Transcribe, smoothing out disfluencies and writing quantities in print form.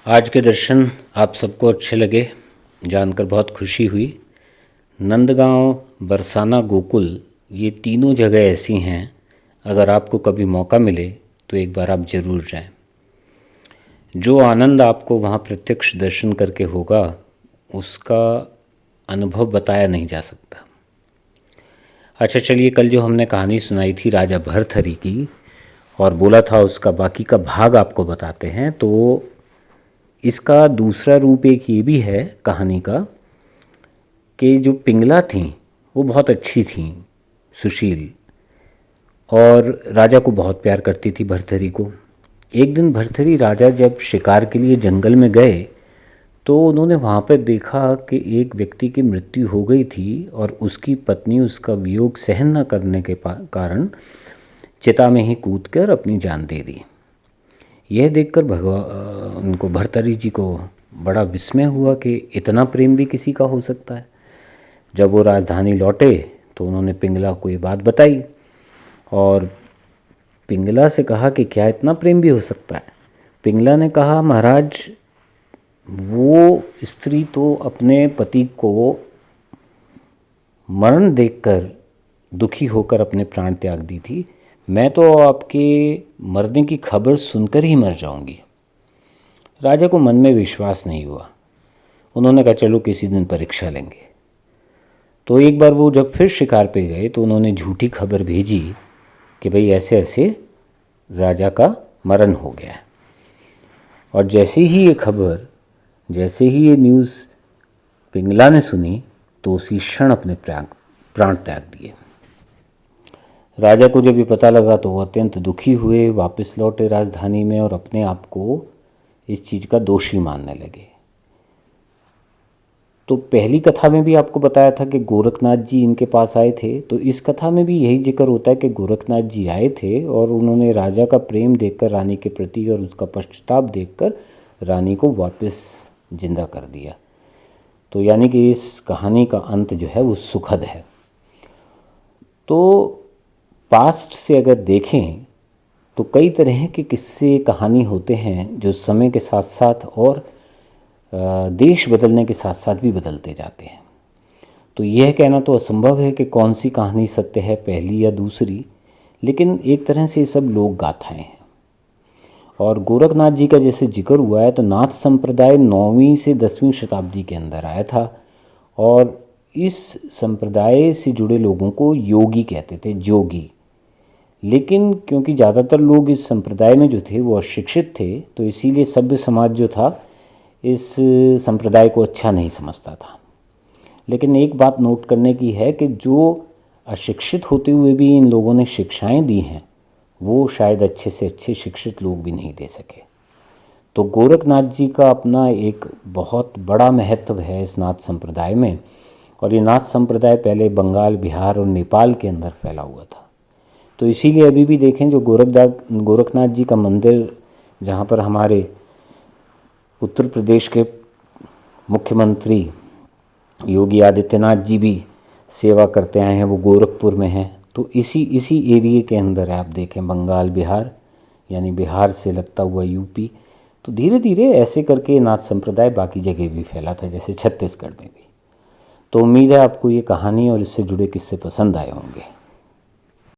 आज के दर्शन आप सबको अच्छे लगे, जानकर बहुत खुशी हुई। नंदगांव, बरसाना, गोकुल ये तीनों जगह ऐसी हैं, अगर आपको कभी मौका मिले तो एक बार आप ज़रूर जाएं। जो आनंद आपको वहाँ प्रत्यक्ष दर्शन करके होगा उसका अनुभव बताया नहीं जा सकता। अच्छा चलिए, कल जो हमने कहानी सुनाई थी राजा भर्तहरि की और बोला था उसका बाकी का भाग आपको बताते हैं, तो इसका दूसरा रूप एक ये भी है कहानी का कि जो पिंगला थीं वो बहुत अच्छी थीं, सुशील, और राजा को बहुत प्यार करती थी भर्तहरि को। एक दिन भर्तहरि राजा जब शिकार के लिए जंगल में गए तो उन्होंने वहाँ पर देखा कि एक व्यक्ति की मृत्यु हो गई थी और उसकी पत्नी उसका वियोग सहन न करने के कारण चिता में ही कूदकर अपनी जान दे दी। यह देखकर उनको भर्तहरि जी को बड़ा विस्मय हुआ कि इतना प्रेम भी किसी का हो सकता है। जब वो राजधानी लौटे तो उन्होंने पिंगला को ये बात बताई और पिंगला से कहा कि क्या इतना प्रेम भी हो सकता है। पिंगला ने कहा, महाराज, वो स्त्री तो अपने पति को मरण देखकर दुखी होकर अपने प्राण त्याग दी थी, मैं तो आपके मरने की खबर सुनकर ही मर जाऊंगी। राजा को मन में विश्वास नहीं हुआ। उन्होंने कहा चलो किसी दिन परीक्षा लेंगे। तो एक बार वो जब फिर शिकार पे गए तो उन्होंने झूठी खबर भेजी कि भाई ऐसे ऐसे राजा का मरण हो गया है। और जैसे ही ये न्यूज़ पिंगला ने सुनी तो उसी क्षण अपने प्राण त्याग दिए। राजा को जब ये पता लगा तो वो अत्यंत दुखी हुए, वापस लौटे राजधानी में और अपने आप को इस चीज़ का दोषी मानने लगे। तो पहली कथा में भी आपको बताया था कि गोरखनाथ जी इनके पास आए थे, तो इस कथा में भी यही जिक्र होता है कि गोरखनाथ जी आए थे और उन्होंने राजा का प्रेम देखकर रानी के प्रति और उसका पश्चाताप देखकर रानी को वापस जिंदा कर दिया। तो यानी कि इस कहानी का अंत जो है वो सुखद है। तो पास्ट से अगर देखें तो कई तरह के किस्से कहानी होते हैं जो समय के साथ साथ और देश बदलने के साथ साथ भी बदलते जाते हैं। तो यह कहना तो असंभव है कि कौन सी कहानी सत्य है, पहली या दूसरी, लेकिन एक तरह से ये सब लोक गाथाएँ हैं। और गोरखनाथ जी का जैसे जिक्र हुआ है तो नाथ संप्रदाय 9वीं से 10वीं शताब्दी के अंदर आया था और इस संप्रदाय से जुड़े लोगों को योगी कहते थे, जोगी। लेकिन क्योंकि ज़्यादातर लोग इस संप्रदाय में जो थे वो अशिक्षित थे, तो इसीलिए सभ्य समाज जो था इस संप्रदाय को अच्छा नहीं समझता था। लेकिन एक बात नोट करने की है कि जो अशिक्षित होते हुए भी इन लोगों ने शिक्षाएं दी हैं वो शायद अच्छे से अच्छे शिक्षित लोग भी नहीं दे सके। तो गोरखनाथ जी का अपना एक बहुत बड़ा महत्व है इस नाथ संप्रदाय में, और ये नाथ संप्रदाय पहले बंगाल, बिहार और नेपाल के अंदर फैला हुआ था। तो इसीलिए अभी भी देखें जो गोरखनाथ जी का मंदिर, जहाँ पर हमारे उत्तर प्रदेश के मुख्यमंत्री योगी आदित्यनाथ जी भी सेवा करते आए हैं, वो गोरखपुर में है। तो इसी एरिए के अंदर है, आप देखें बंगाल, बिहार, यानी बिहार से लगता हुआ यूपी। तो धीरे धीरे ऐसे करके नाथ संप्रदाय बाकी जगह भी फैला था, जैसे छत्तीसगढ़ में भी। तो उम्मीद है आपको ये कहानी और इससे जुड़े किस्से पसंद आए होंगे।